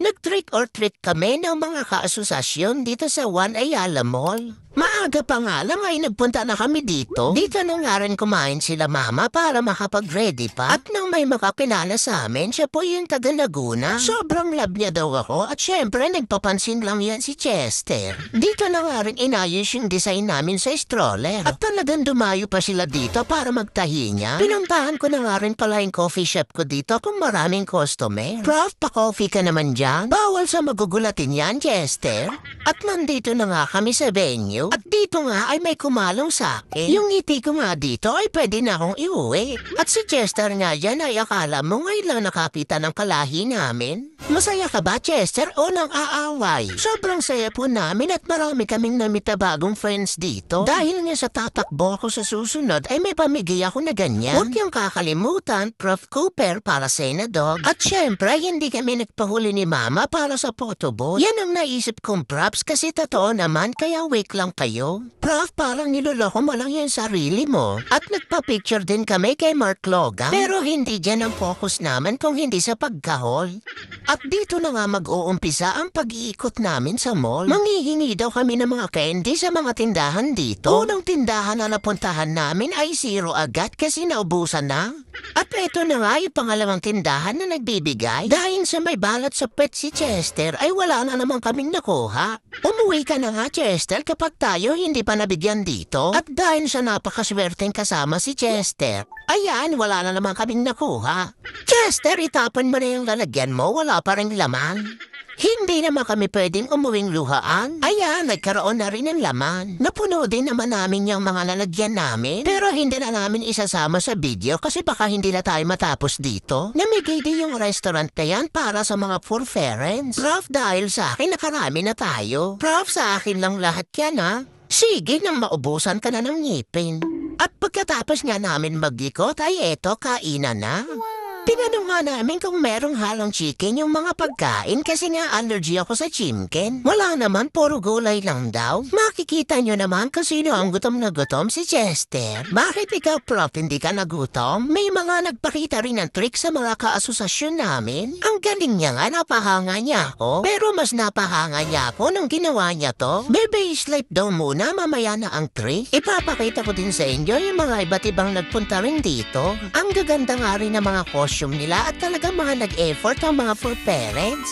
Nag-trick or treat kami ng mga kaasosasyon dito sa One Ayala Mall. Maaga pa nga lang ay nagpunta na kami dito. Dito na nga rin kumain sila mama para makapag-ready pa. At nang may makakilala sa amin, siya po yung taga Laguna. Sobrang love niya daw ako at syempre nagpapansin lang yan si Chester. Dito na nga rin inayos yung design namin sa stroller. At talagang dumayo pa sila dito para magtahi niya. Pinuntahan ko na nga rin pala yung coffee shop ko dito kung maraming customer. Prof, pa-coffee ka naman dyan? Bawal sa magugulatin yan, Chester. At nandito na nga kami sa venue. At dito nga ay may kumalong sa akin. Yung ngiti ko nga dito ay pwede na akong iuwi. At si Chester nga dyan ay akala mo ngayon lang nakapita ng kalahi namin. Masaya ka ba, Chester, o nang aaway? Sobrang saya po namin at marami kaming namita bagong friends dito. Dahil nga sa tatakbo ko sa susunod ay may pamigay ako na ganyan. Huwag yung kakalimutan, Prof. Cooper para senador. At syempre, hindi kami nagpahuli ni Mama para sa photobooth. Yan ang naisip kong props kasi totoo naman kaya wake lang kayo. Prof, parang niloloko mo lang yung sarili mo. At nagpa-picture din kami kay Mark Logan. Pero hindi dyan ang focus naman kung hindi sa pagkahol. At dito na nga mag-uumpisa ang pag-iikot namin sa mall. Manghihingi daw kami ng mga candy sa mga tindahan dito. Unang tindahan na napuntahan namin ay zero agad kasi naubusan na. At ito na nga yung pangalawang tindahan na nagbibigay. Dahil sa may balat sa pet si Chester ay wala na naman kaming nakuha. Umuwi ka na nga, Chester, kapag tayo hindi pa nabigyan dito. At dahil sa napakaswerteng kasama si Chester, ayan, wala na naman kaming nakuha. Chester, itapon mo na yung lalagyan mo, wala pa rin laman. Hindi naman kami pwedeng umuwing luhaan. Ayan, nagkaroon na rin ng laman. Napuno din naman namin yung mga lalagyan namin. Pero hindi na namin isasama sa video kasi baka hindi na tayo matapos dito. Namigay din yung restaurant na yan para sa mga poor parents. Prof, dahil sa akin nakarami na tayo. Prof, sa akin lang lahat yan ha. Sige nang maubusan ka na ng ngipin. At pagkatapos nga namin mag-ikot ay eto, kainan na. Tinanong nga namin kung merong halong chicken yung mga pagkain kasi nga allergy ako sa chimken. Wala naman, puro gulay lang daw. Makikita nyo naman kung sino ang gutom na gutom, si Chester. Bakit ikaw, Prof, hindi ka nagutom? May mga nagpakita rin ng trick sa mga kaasosasyon namin. Ang galing niya nga, napahanga niya ako. Pero mas napahanga niya ako nung ginawa niya to. Bebe, sleep daw muna, mamaya na ang trick. Ipapakita ko din sa inyo yung mga iba't ibang nagpunta rin dito. Ang gaganda nga rin ng mga costume nila at talagang mga nag-effort ang mga for parents.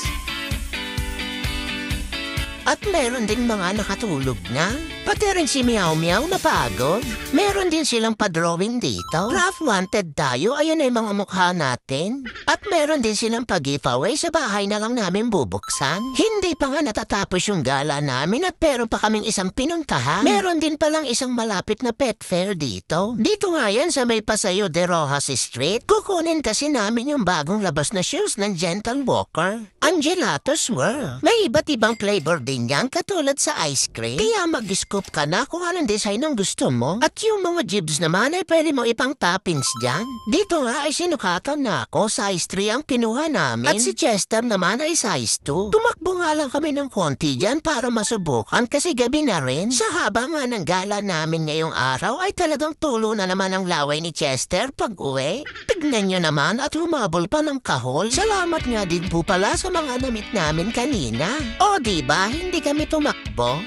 At meron din mga nakatulog na. Pati rin si Meow Meow napagod. Meron din silang pa-drawing dito. Prof, wanted tayo, ayun ay mga mukha natin. At meron din silang pag-giveaway sa bahay na lang namin bubuksan. Hindi pa nga natatapos yung gala namin at pero pa kaming isang pinuntahan. Meron din palang isang malapit na pet fair dito. Dito nga yan sa may Paseo de Rojas Street. Kukunin kasi namin yung bagong labas na shoes ng Gentle Walker. Ang Gelatos World. May iba't ibang flavor din yan katulad sa ice cream. Kaya mag-scoop ka na kung anong design ang gusto mo. At yung mga jibs naman ay pwede mo ipang toppings dyan. Dito nga ay sinukatan na ako, size 3 ang kinuha namin. At si Chester naman ay size 2. Tumakbo nga lang kami ng konti dyan para masubukan kasi gabi na rin. Sa haba nga ng gala namin ngayong araw ay talagang tulo na naman ang laway ni Chester pag uwi. Tignan nyo naman at humabol pa ng kahol. Salamat nga din po pala sa mga namit namin kanina. O diba, hindi kami tumakbo?